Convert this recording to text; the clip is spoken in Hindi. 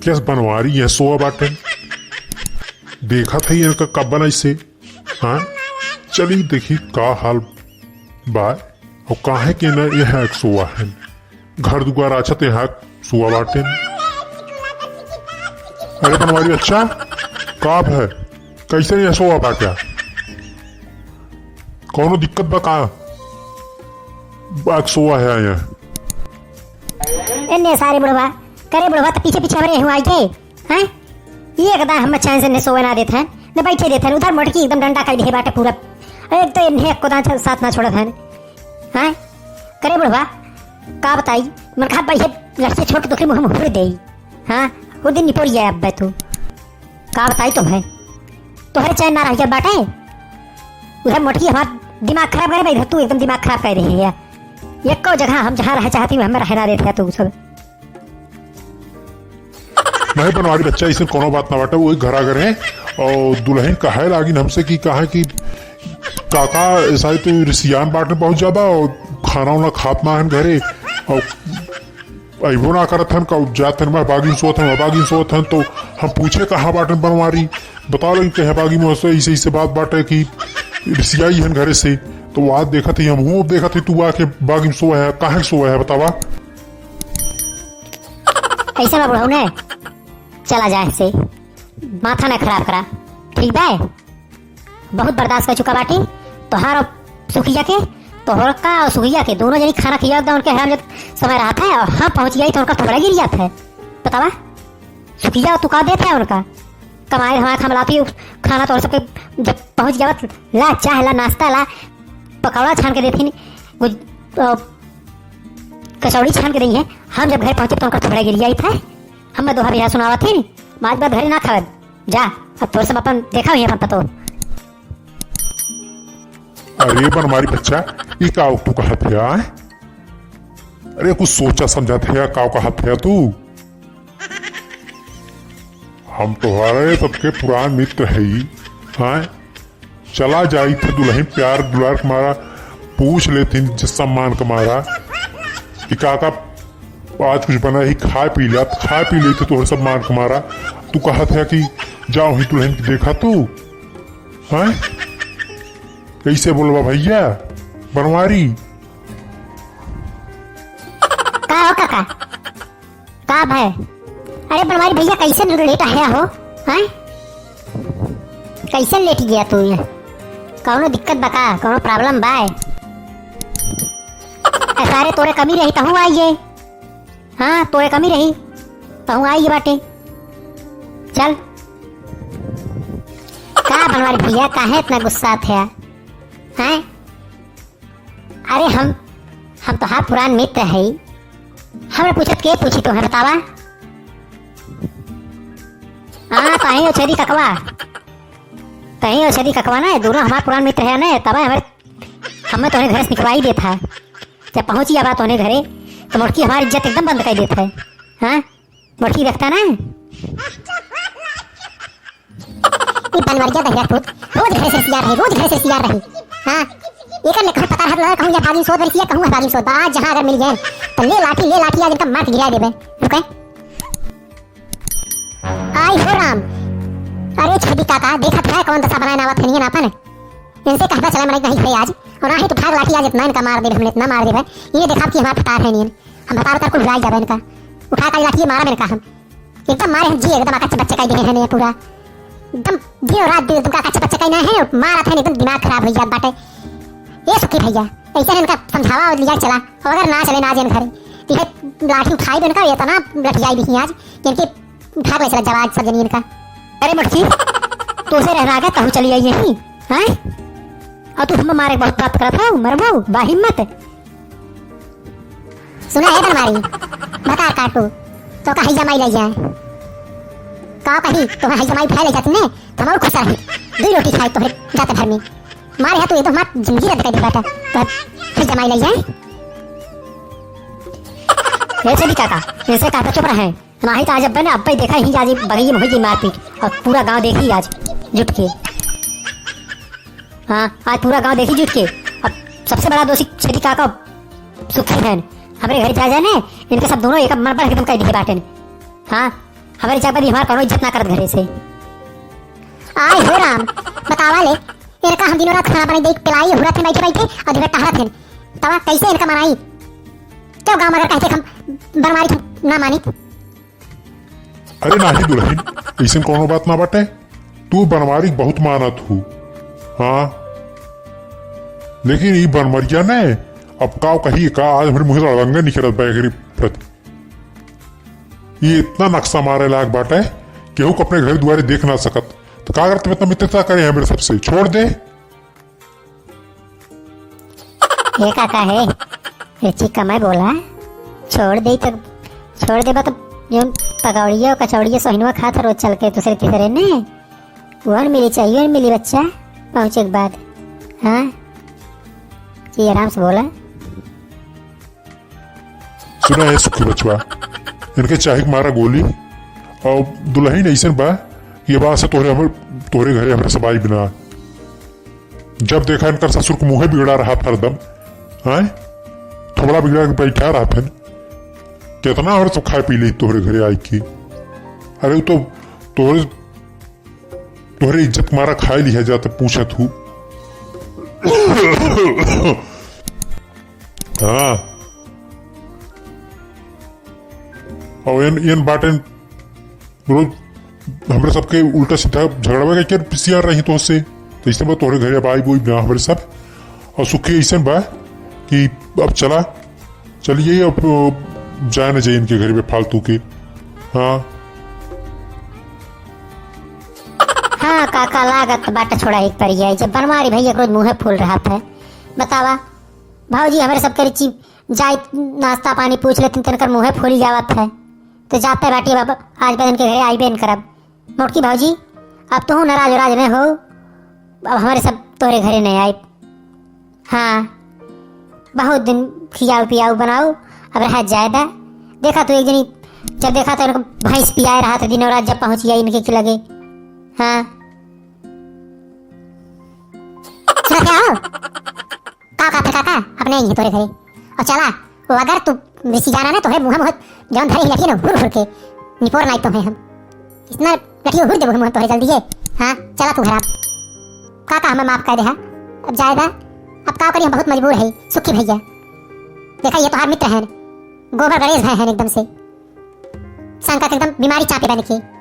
कैसे बनवारी है सोआ बाटे देखा था इनका कब बना इसे। हाँ चली देखी का हाल बा और काहे के न यह एक सोआ है घर दुआर अच्छा ते यहाँ सोआ बाटे। अरे बनवारी अच्छा काब है कैसे नहीं सोआ बा क्या कौनो दिक्कत बा का बाग सोआ है यहाँ इन्ने सारे बुढ़वा करे बुढ़वा तो पीछे पीछे हमारे हुआ थे हैं ये कदा हम चैन से ने सोए ना देते हैं न बैठे देते हैं उधर मोटकी एकदम डंडा कर दे बाटे पूरा एक तो इन्हें कोदा साथ ना छोड़ा था हैं करे बुढ़वा का बताई मन खा भाई लड़के छोटे दुखी मुंह मुंह दे हां वो दिन निपोर गया अब तू का बताई तुम्हें तो है चैन ना रह गया बाटे उधर मोटकी हमारा दिमाग खराब करे भाई तू एकदम दिमाग खराब कर रही है एक को जगह हम जहाँ रह चाहती हूँ हमें रहना देते तू सब नहीं बनवारी बच्चा इसे कोनो बात ना बाटे वही घर आ गए और दुल्हन कहे लागिन हमसे कि कहा कि काका ऐसा तो रिसियान बांटने पहुंच जाता और खाना वाना खात ना है घरे और अबो ना करत हन का जात हन बागिन सोत हन तो हम पूछे कहाँ बाटन बनवारी बता लो कहे बागी में ऐसे बात बाटे कि रिसियाई हन घरे से तो वो आज देखा थी हम हूँ देखा थी तू आके बागी सोया है कहाँ सोया है बतावा ऐसा ना बुढ़ाऊ ने चला जाए से माथा न खराब करा ठीक है बहुत बर्दाश्त कर चुका बाटी तो हार सुखिया के तो का और सुखिया के दोनों जनी खाना खिया उनके हराम जब समय रहा था और हाँ पहुंच गई तो उनका थोड़ा गिर जाता है बतावा सुखिया तू का देता है उनका कमाए हमारा खमलाती खाना तो सबके जब पहुंच गया ला चाय ला नाश्ता ला पकौड़ा छान के देती कचौड़ी छान के दी है हम जब घर पहुंचे तो उनका थोड़ा गिर गया था हम दोहा बिहा सुनावा थी बात बात घर ना खावत जा अब थोड़ा सब अपन देखा हुई है अपन तो अरे बनवारी बच्चा ये का तू कहा थे अरे कुछ सोचा समझा थे का कहा थे तू हम तुम्हारे सबके पुरान मित्र है ही हाँ चला जाई थे दुल्हन प्यार दुलार कमारा पूछ लेती सम्मान कमारा कि काका आज कुछ बना ही खा पी लेते तो सम्मान कमारा तू कहा था कि जाओ ही दुल्हन की देखा तू हाँ कैसे बोलवा भैया बनवारी का हो काका का भाई अरे बनवारी भैया कैसे लेट आया हो हाँ कैसे लेट गया तू ये कौनो दिक्कत बता कौनो प्रॉब्लम बाय सारे तोरे कमी रही तहु आइए हाँ तोरे कमी रही तहु आइए बाटे चल का बनवारी भैया काहे इतना गुस्सा थे हैं अरे हम तो हाँ पुरान मित्र है हमने पूछत के पूछी तो है बतावा हाँ कहीं औषधि ककवा ना दोनों हमारे पुरान मित्र है ना तब हमें तो घर से निकलवाई देता है जब पहुंची अब तो घरे तो मुर्की हमारी इज्जत एकदम बंद कर देता है हाँ मुर्की रखता ना बनवरिया दहिया रोज घर से सियार रही हाँ एक ने कहा पता है कहूं या बागी सोच रही कहूं बागी सोच आज जहां अगर मिल जाए तो ले लाठी आज इनका मार गिरा देबे रुके आई हो राम अरे छदी काका देखत है कौन दशा बनाए नावत नहीं नापन इनसे कहता चला मरे नहीं आज और ही तो भाग लाठी आज इतना इनका मार दे हमने इतना मार देबे ये देखा कि हमारा पतार है नहीं हम बता कर कुछ लाइ जाबे इनका उठा कर लाठी मारा मेरे का हम एकदम मारे जी एकदम आका बच्चे का दे है पूरा एकदम दिन रात दिन तुमका आका बच्चे का ना है मारा था एकदम दिमाग खराब हो जात बाटे ये सुखी भैया ऐसा इनका समझावा और लिया चला अगर ना चले ना जेन घर तो लाठी उठाई इनका ये तना लठियाई दिखी आज क्योंकि उठा के चला जवाज सब जनी इनका अरे मुर्खी तो से रहना गया कहूं चली आई यही हैं और तू हम मारे बहुत बात करत है मरबो बा हिम्मत सुना है बनवारी बता काटू तो कहीं जमाई ले जाए का कहीं तो कहीं जमाई फैले जाते ने तो हम खुश रही दो रोटी खाई तो जाते घर में मारे तो ये तो मत जिंदगी रद्द कर दे बेटा तो फिर जमाई ले जाए ऐसे भी काका ऐसे काका चुप रहे नहीं तो आज अब ने अब देखा ही आज बगही में होगी मारपीट और पूरा गांव देखी आज जुट के हाँ आज पूरा गांव देखी जुट के अब सबसे बड़ा दोषी छेदी काका सुखी बहन हमारे घर जा जाने इनके सब दोनों एक मर पर एकदम कह दिखे बाटे हाँ हमारे चापा भी हमारे कोनो इज्जत ना करत घरे से। आय हो राम, बतावा ले इनका हम दिनों रात खाना पानी देख पिलाई हुरत में बैठे बैठे और दिन टहरत हैं। तवा कैसे इनका मनाई? क्यों गांव मगर कहते हम बनवारी ना मानी? अरे नाही दुल्हन, ऐसे कोनो बात ना बाटे। तू बनवारी बहुत मानत हूँ, हाँ, लेकिन ये बनमरिया ने अब का कही का आज हमारे मुँह से रंगे निकलत बैगरी प्रति। ये इतना नक्शा मारे लायक बाटे केहू को अपने घर दुआरे देख ना सकत, तो का करते इतना मित्रता करे हैं मेरे सबसे? छोड़ दे। ये काका है रिची कमाई बोला छोड़ दे, तक छोड़ दे तो जो पकौड़िया कचौड़िया सोहिनवा खाता रोज चल के दूसरे तीसरे ने वन मिली चाहिए, वन मिली बच्चा पहुंचे के बाद। हाँ जी आराम से बोला। सुना है सुखी बचवा, इनके चाहे मारा गोली और दुल्हन ऐसे बा ये बात से तोहरे घरे हमारे सबाई बिना। जब देखा इनका ससुर को मुंह बिगड़ा रहा था हरदम, हाँ थोड़ा बिगड़ा के बैठा रहा था, कितना और सब खाए पी ली तोहरे घरे आई की। अरे तो तोहरे इज्जत मारा खाए लिया जाता पूछा तू। हाँ और इन बाटे रोज हमारे सबके उल्टा सीधा झगड़ा क्या पिसिया रही तो उससे, तो इससे तोहरे घरे अब आई बोई ना हमारे सब। और सुखी ऐसे बा कि अब चलिए अब जाए ना जाइए इनके घर में फालतू के। हाँ हाँ काका लागत बाटा छोड़ा एक पर आई जब बनवारी भैया रोज मुँह फूल रहा था। बतावा भाजी हमारे सबके रिची जाए नाश्ता पानी पूछ लेते तनकर मुँह फूल जावत है, तो जाते बाटी बाबा आज बदन के घरे आई बेन करब। मोटकी भाजी अब तो नाराज वराज न हो, अब हमारे सब तोरे घरे नहीं आए। हाँ बहुत दिन खियाऊ पियाऊ बनाओ अब रहा ज्यादा। देखा तो एक जनी जब देखा तो उनको भैंस पिया रहा था दिनों रात, जब पहुंच गया इनके के लगे। हाँ सुना क्या हो काका अपने ही तोरे घरे और चला वो अगर तू ऋषि जाना ना तोरे मुँह जौन धरे ही लगी ना हुर के निपोर नहीं तो है हम इतना लठी हुर दे मुँह तोरे जल्दी है। हाँ चला तू घर आप काका हमें माफ कर दे। हाँ अब जाएगा अब का करी हम बहुत मजबूर है सुखी भैया। देखा ये तो हमारे मित्र हैं, गोबर गणेश भाई हैं एकदम से शंका के एकदम बीमारी चापे बन के।